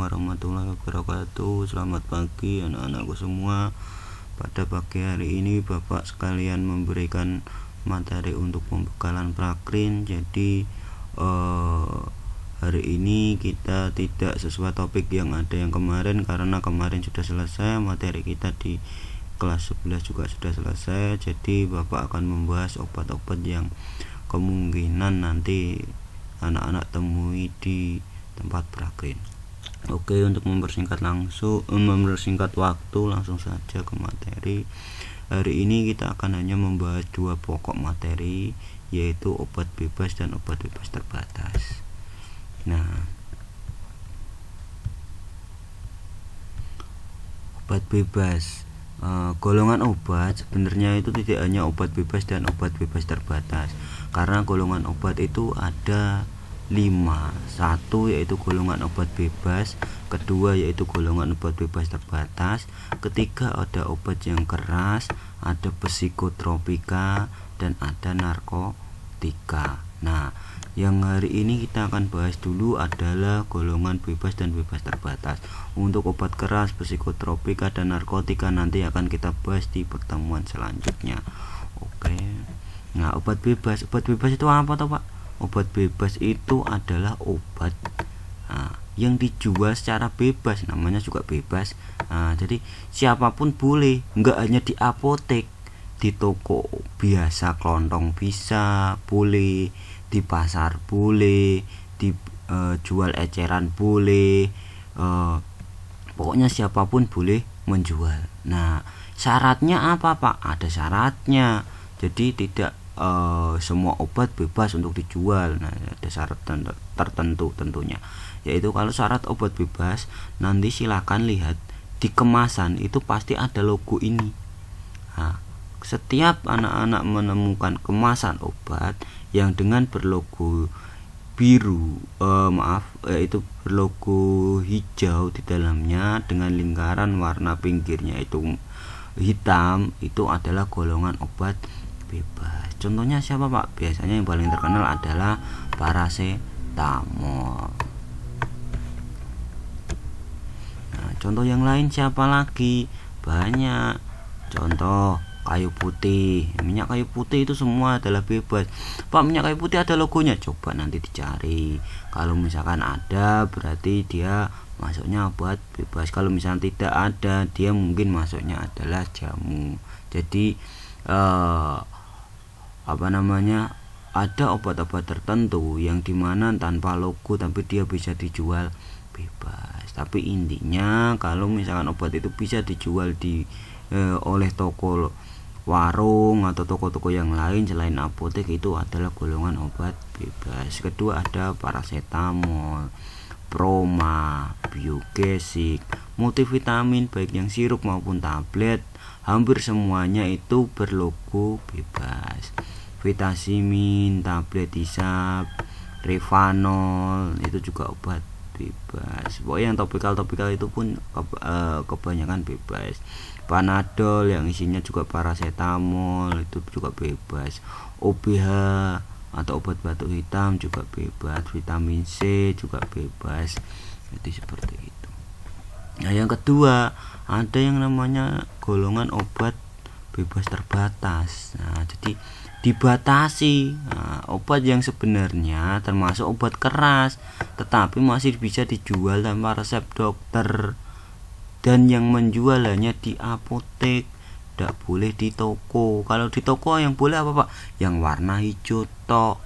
warahmatullahi wabarakatuh. Selamat pagi anak-anakku semua. Pada pagi hari ini Bapak sekalian memberikan materi untuk pembekalan prakrin. Jadi hari ini kita tidak sesuai topik yang ada yang kemarin, karena kemarin sudah selesai materi kita di kelas 11 juga sudah selesai. Jadi Bapak akan membahas obat-obat yang kemungkinan nanti anak-anak temui di tempat prakrin. Oke, untuk mempersingkat waktu, langsung saja ke materi. Hari ini kita akan hanya membahas dua pokok materi, yaitu obat bebas dan obat bebas terbatas. Nah, obat bebas, golongan obat sebenarnya itu tidak hanya obat bebas dan obat bebas terbatas, karena golongan obat itu ada 5. Satu yaitu golongan obat bebas, kedua yaitu golongan obat bebas terbatas, ketiga ada obat yang keras, ada psikotropika, dan ada narkotika. Nah, yang hari ini kita akan bahas dulu adalah golongan bebas dan bebas terbatas. Untuk obat keras, psikotropika, dan narkotika nanti akan kita bahas di pertemuan selanjutnya. Oke. Nah, obat bebas itu apa toh, Pak? Obat bebas itu adalah obat yang dijual secara bebas, namanya juga bebas. Jadi siapapun boleh, nggak hanya di apotek, di toko biasa kelontong bisa, boleh di pasar boleh, dijual eceran boleh, pokoknya siapapun boleh menjual. Nah, syaratnya apa, Pak? Ada syaratnya. Jadi tidak semua obat bebas untuk dijual. Nah, ada syarat tertentu tentunya, yaitu kalau syarat obat bebas, nanti silakan lihat di kemasan itu pasti ada logo ini. Nah, setiap anak-anak menemukan kemasan obat yang dengan berlogo biru, yaitu berlogo hijau di dalamnya dengan lingkaran warna pinggirnya itu hitam, itu adalah golongan obat bebas. Contohnya siapa, Pak? Biasanya yang paling terkenal adalah paracetamol. Nah, contoh yang lain siapa lagi? Banyak. Contoh kayu putih, minyak kayu putih itu semua adalah bebas. Pak, minyak kayu putih ada logonya? Coba nanti dicari. Kalau misalkan ada, berarti dia masuknya obat bebas. Kalau misalkan tidak ada, dia mungkin masuknya adalah jamu. Jadi ada obat-obat tertentu yang dimana tanpa logo tapi dia bisa dijual bebas. Tapi intinya kalau misalkan obat itu bisa dijual oleh toko warung atau toko-toko yang lain selain apotek, itu adalah golongan obat bebas. Kedua ada paracetamol, Proma, Biogesic, multivitamin baik yang sirup maupun tablet, hampir semuanya itu berlogo bebas. Vitamin, tablet hisap, Revanol itu juga obat bebas. Pokoknya yang topikal itu pun kebanyakan bebas. Panadol yang isinya juga paracetamol itu juga bebas. OBH atau obat batuk hitam juga bebas. Vitamin C juga bebas. Jadi seperti itu. Nah, yang kedua ada yang namanya golongan obat bebas terbatas. Nah, jadi dibatasi. Nah, obat yang sebenarnya termasuk obat keras tetapi masih bisa dijual tanpa resep dokter, dan yang menjual hanya di apotek, tidak boleh di toko. Kalau di toko yang boleh apa, Pak? Yang warna hijau tok.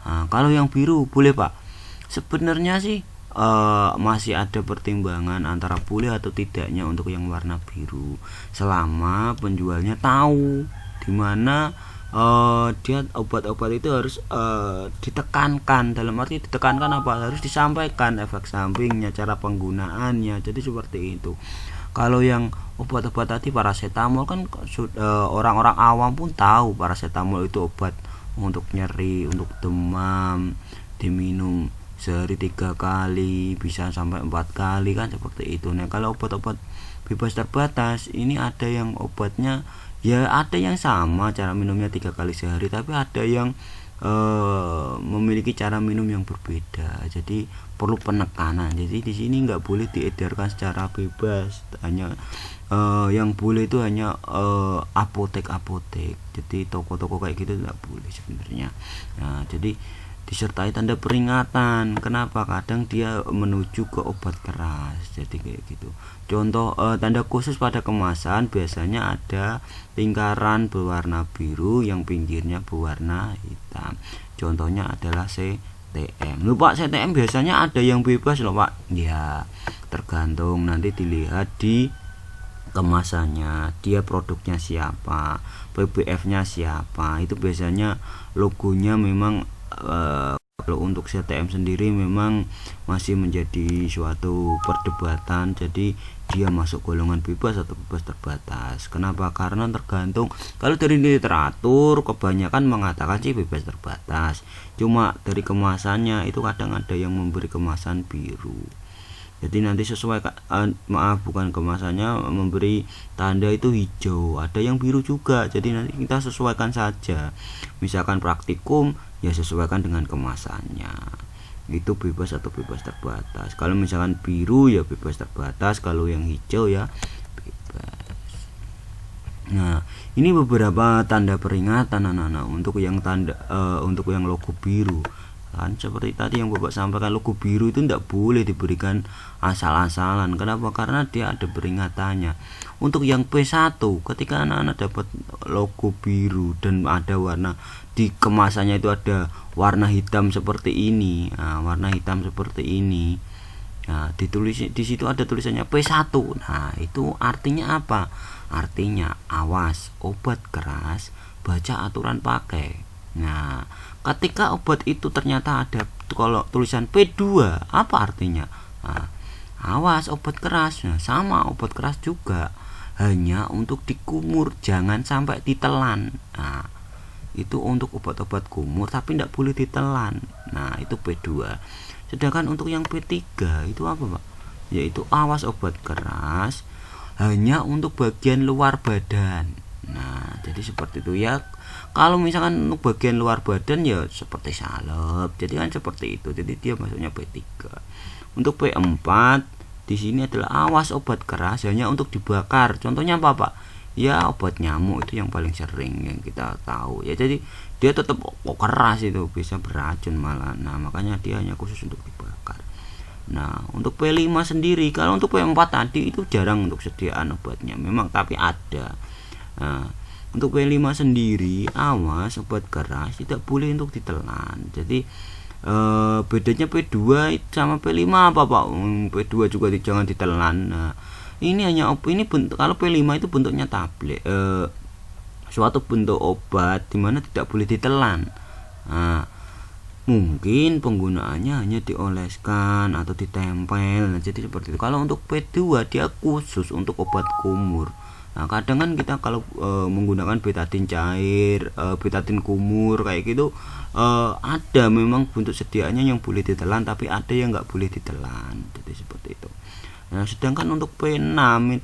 Nah, kalau yang biru boleh, Pak? Sebenarnya sih masih ada pertimbangan antara boleh atau tidaknya untuk yang warna biru, selama penjualnya tahu di mana dia obat-obat itu harus ditekankan. Dalam arti ditekankan apa? Harus disampaikan efek sampingnya, cara penggunaannya. Jadi seperti itu. Kalau yang obat-obat tadi paracetamol kan orang-orang awam pun tahu paracetamol itu obat untuk nyeri, untuk demam, diminum sehari 3 kali, bisa sampai 4 kali kan, seperti itu. Nah, kalau obat-obat bebas terbatas ini ada yang obatnya ya ada yang sama cara minumnya 3 kali sehari, tapi ada yang memiliki cara minum yang berbeda, jadi perlu penekanan. Jadi di sini nggak boleh diedarkan secara bebas, hanya yang boleh itu hanya apotek-apotek, jadi toko-toko kayak gitu nggak boleh sebenarnya. Nah, jadi disertai tanda peringatan. Kenapa? Kadang dia menuju ke obat keras, jadi kayak gitu. Contoh tanda khusus pada kemasan biasanya ada lingkaran berwarna biru yang pinggirnya berwarna hitam. Contohnya adalah CTM. Loh Pak, CTM biasanya ada yang bebas loh Pak. Ya, tergantung, nanti dilihat di kemasannya, dia produknya siapa, PBF-nya siapa. Itu biasanya logonya memang kalau untuk CTM sendiri memang masih menjadi suatu perdebatan, jadi dia masuk golongan bebas atau bebas terbatas. Kenapa? Karena tergantung, kalau dari literatur kebanyakan mengatakan sih bebas terbatas, cuma dari kemasannya itu kadang ada yang memberi kemasan biru. Jadi nanti sesuai bukan kemasannya, memberi tanda itu hijau, ada yang biru juga, jadi nanti kita sesuaikan saja. Misalkan praktikum ya sesuaikan dengan kemasannya, itu bebas atau bebas terbatas. Kalau misalkan biru ya bebas terbatas, kalau yang hijau ya bebas. Nah, ini beberapa tanda peringatan anak-anak untuk yang untuk yang logo biru. Kan seperti tadi yang Bapak sampaikan, logo biru itu tidak boleh diberikan asal-asalan. Kenapa? Karena dia ada peringatannya. Untuk yang P1, ketika anak-anak dapat logo biru dan ada warna di kemasannya itu ada warna hitam seperti ini, warna hitam seperti ini. Nah, ditulis di situ ada tulisannya P1. Nah, itu artinya apa? Artinya awas, obat keras, baca aturan pakai. Nah, ketika obat itu ternyata ada kalau tulisan P2, apa artinya? Nah, awas obat keras. Nah, sama obat keras juga, hanya untuk dikumur, jangan sampai ditelan. Nah, itu untuk obat-obat kumur tapi tidak boleh ditelan. Nah, itu P2. Sedangkan untuk yang P3 itu apa Pak? Yaitu awas obat keras hanya untuk bagian luar badan. Nah, jadi seperti itu ya. Kalau misalkan untuk bagian luar badan ya seperti salep, jadi kan seperti itu. Jadi dia masuknya P3. Untuk P4 di sini adalah awas obat keras hanya untuk dibakar. Contohnya apa Pak? Ya obat nyamuk, itu yang paling sering yang kita tahu. Ya jadi dia tetap keras, itu bisa beracun malah. Nah, makanya dia hanya khusus untuk dibakar. Nah, untuk P5 sendiri, kalau untuk P4 tadi itu jarang untuk sediaan obatnya memang, tapi ada. Nah, untuk P5 sendiri awas obat keras tidak boleh untuk ditelan. Jadi bedanya P2 sama P5 apa Pak? P2 juga jangan ditelan. Nah, ini hanya ini bentuk, kalau P5 itu bentuknya tablet, suatu bentuk obat dimana tidak boleh ditelan. Nah, mungkin penggunaannya hanya dioleskan atau ditempel. Nah, jadi seperti itu. Kalau untuk P2 dia khusus untuk obat kumur. Nah, kadang kan kita kalau menggunakan betadin cair, betadin kumur kayak gitu, ada memang bentuk sediaannya yang boleh ditelan, tapi ada yang nggak boleh ditelan. Jadi seperti itu. Nah, sedangkan untuk P6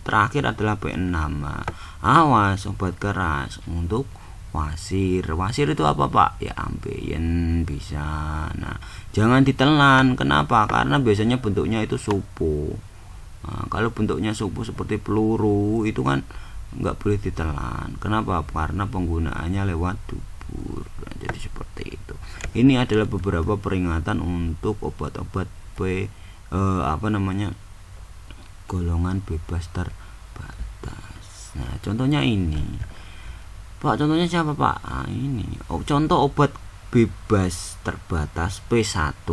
terakhir adalah P6. Nah, awas obat keras untuk wasir. Wasir itu apa Pak? Ya ambeien bisa. Nah, jangan ditelan. Kenapa? Karena biasanya bentuknya itu supu. Nah, kalau bentuknya supu seperti peluru itu kan nggak boleh ditelan. Kenapa? Karena penggunaannya lewat dubur. Nah, jadi seperti itu. Ini adalah beberapa peringatan untuk obat-obat golongan bebas terbatas. Nah, contohnya ini Pak, contohnya siapa Pak? Nah, ini contoh obat bebas terbatas P1.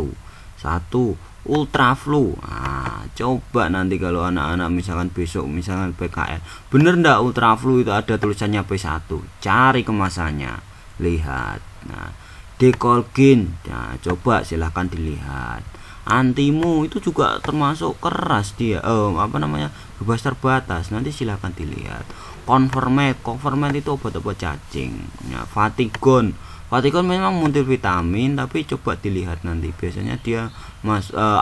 1 Ultraflu. Nah, coba nanti kalau anak-anak misalkan besok misalkan PKL, bener ndak Ultraflu itu ada tulisannya P1, cari kemasannya, lihat. Nah, Decolgin, nah coba silahkan dilihat. Antimo itu juga termasuk keras dia, bebas terbatas, nanti silahkan dilihat. Convermet itu obat-obat cacing. Nah, Fatigon memang multivitamin, tapi coba dilihat nanti. Biasanya dia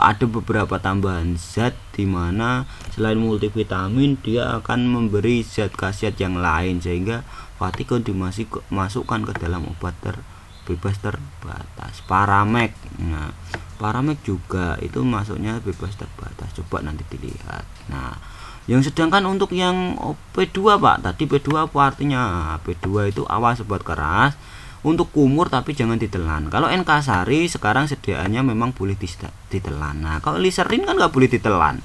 ada beberapa tambahan zat di mana selain multivitamin dia akan memberi zat khasiat yang lain, sehingga Fatigon dimasukkan ke dalam obat terbatas. bebas terbatas. Paramek, nah Paramek juga itu masuknya bebas terbatas, coba nanti dilihat. Nah yang sedangkan untuk yang P2 Pak, tadi P2 apa artinya? P2 itu awas obat keras untuk kumur tapi jangan ditelan. Kalau Nkasari sekarang sediaannya memang boleh ditelan. Nah kalau Liserin kan nggak boleh ditelan.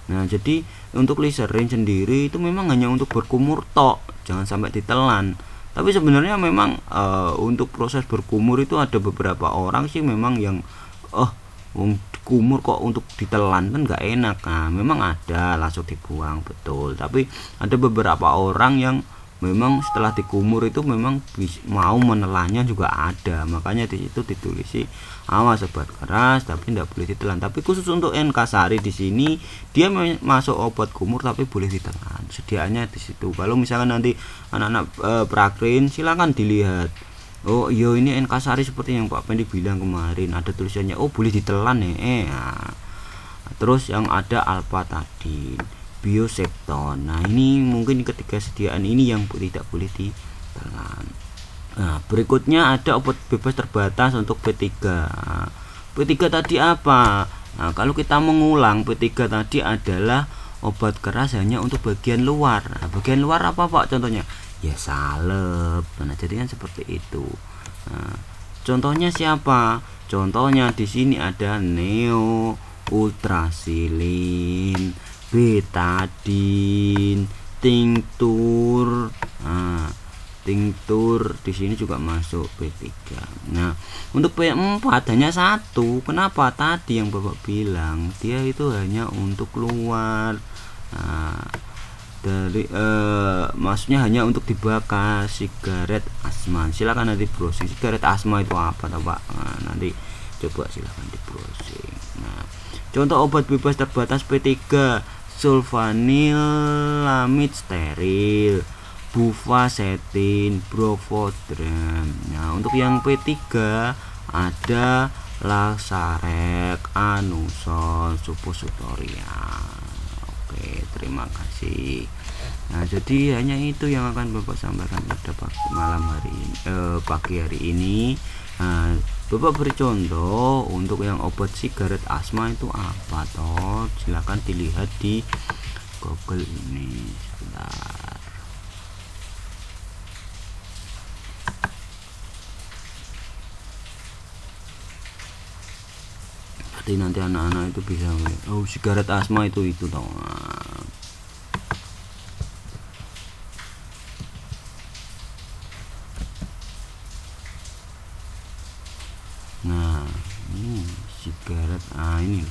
Nah jadi untuk Liserin sendiri itu memang hanya untuk berkumur tok, jangan sampai ditelan. Tapi sebenarnya memang untuk proses berkumur itu ada beberapa orang sih memang yang kumur kok untuk ditelan kan nggak enak. Nah memang ada langsung dibuang, betul, tapi ada beberapa orang yang memang setelah dikumur itu memang mau menelannya juga ada. Makanya di situ ditulis sih awas obat keras tapi tidak boleh ditelan. Tapi khusus untuk Nkasari di sini dia masuk obat kumur tapi boleh ditelan, sediaannya di situ. Kalau misalkan nanti anak-anak prakrin silakan dilihat, oh iya ini Nkasari seperti yang Pak Pendi bilang kemarin, ada tulisannya oh boleh ditelan ya. Nah, terus yang ada Alpatadin, Biosepton. Nah ini mungkin ketiga sediaan ini yang tidak boleh ditelan. Nah berikutnya ada obat bebas terbatas untuk P3. P3 tadi apa? Nah kalau kita mengulang, P3 tadi adalah obat keras hanya untuk bagian luar. Nah, bagian luar apa Pak contohnya? Ya salep. Nah jadi kan seperti itu. Nah, contohnya siapa? Contohnya di sini ada Neo, Ultrasilin, Betadin, Tinctur. Nah tinctur di sini juga masuk P3. Nah untuk P4 hanya satu. Kenapa? Tadi yang Bapak bilang dia itu hanya untuk luar. Nah dari maksudnya hanya untuk dibakar, sigaret asma. Silakan nanti browsing sigaret asma itu apa Pak. Nah, nanti coba silakan di browsing. Nah contoh obat bebas terbatas P3, sulfanilamid steril, buvasetin, brofodram. Nah untuk yang P3 ada Laxarek, Anuson, Suppositoria. Oke, terima kasih. Nah jadi hanya itu yang akan Bapak sampaikan pada pagi hari ini. Nah, Bapak beri contoh untuk yang obat sigaret asma itu apa toh, silakan dilihat di Google ini. Sebentar. Nanti anak-anak itu bisa melihat, oh sigaret asma itu toh. Nah ini sigaret, ini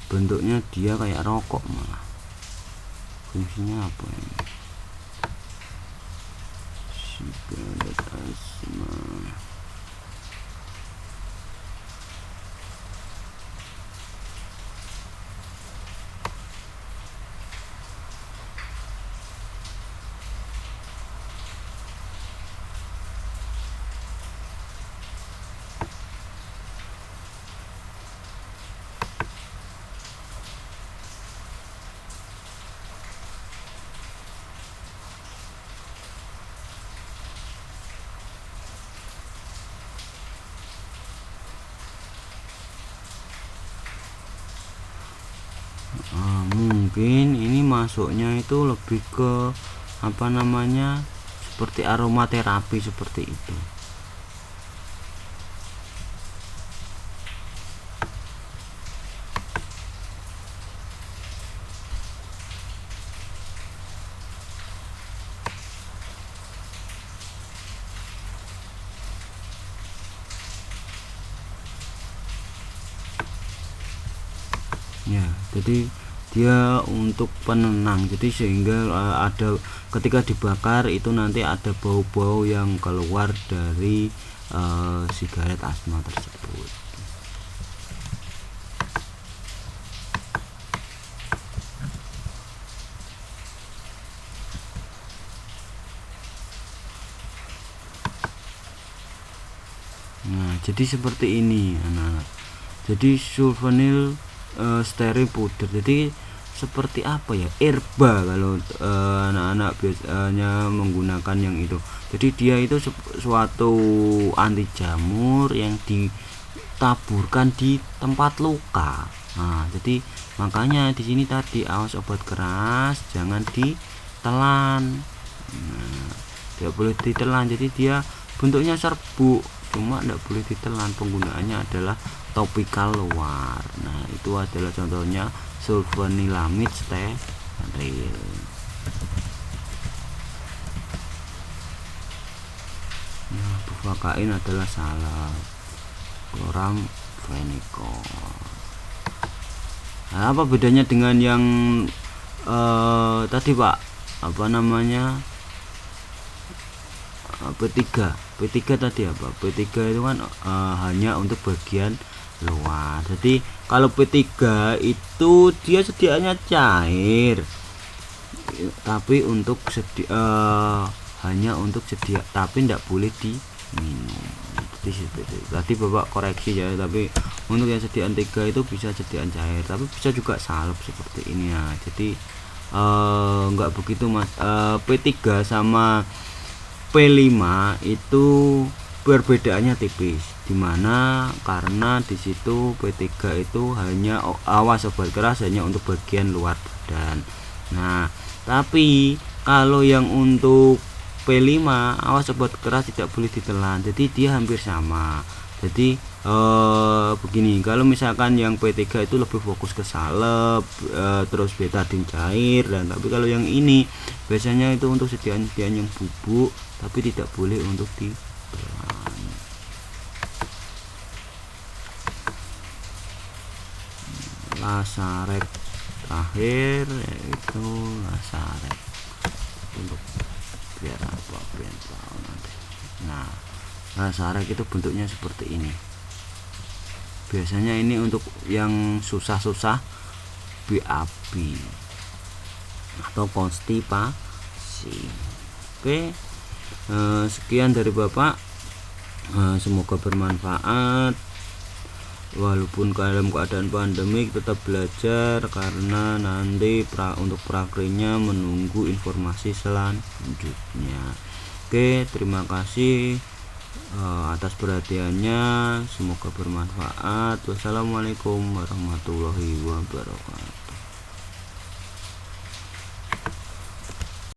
bentuknya dia kayak rokok, malah fungsinya apa ini? Sigaret asma. Mungkin ini masuknya itu lebih ke apa namanya, seperti aromaterapi seperti itu. Ya jadi dia untuk penenang, jadi sehingga ada ketika dibakar itu nanti ada bau-bau yang keluar dari sigaret asma tersebut. Nah jadi seperti ini anak-anak, jadi sulfonil steril powder. Jadi seperti apa ya, herba kalau anak-anak biasanya menggunakan yang itu. Jadi dia itu suatu anti jamur yang ditaburkan di tempat luka. Nah, jadi makanya di sini tadi awas obat keras jangan ditelan. Nah, tidak boleh ditelan, jadi dia bentuknya serbuk, cuma tidak boleh ditelan. Penggunaannya adalah topikal luar. Nah, itu adalah contohnya sulfonilamid steril. Nah, bufakain adalah salep, chloramphenicol. Nah, apa bedanya dengan yang tadi Pak, apa namanya, P3 tadi apa? P3 itu kan hanya untuk bagian luar. Jadi kalau P3 itu dia sediaannya cair, tapi untuk hanya untuk sedia, tapi tidak boleh diminum. Jadi tadi Bapak koreksi ya, tapi untuk yang sediaan 3 itu bisa sediaan cair, tapi bisa juga salep seperti ini ya. Jadi enggak begitu Mas. P3 sama P5 itu perbedaannya tipis, dimana karena di situ P3 itu hanya awas obat keras hanya untuk bagian luar badan. Nah, tapi kalau yang untuk P5 awas obat keras tidak boleh ditelan, jadi dia hampir sama. Jadi begini, kalau misalkan yang P3 itu lebih fokus ke salep, terus betadine cair, dan tapi kalau yang ini biasanya itu untuk sediaan yang bubuk, tapi tidak boleh untuk ditelan. Lasarek terakhir yaitu lasarek untuk biar apa, biar tahu nanti. Nah, lasarek itu bentuknya seperti ini. Biasanya ini untuk yang susah-susah BAB atau konstipasi. Oke, sekian dari Bapak. Semoga bermanfaat. Walaupun dalam keadaan pandemik tetap belajar, karena nanti untuk prakerja menunggu informasi selanjutnya. Oke, terima kasih atas perhatiannya, semoga bermanfaat. Wassalamualaikum warahmatullahi wabarakatuh.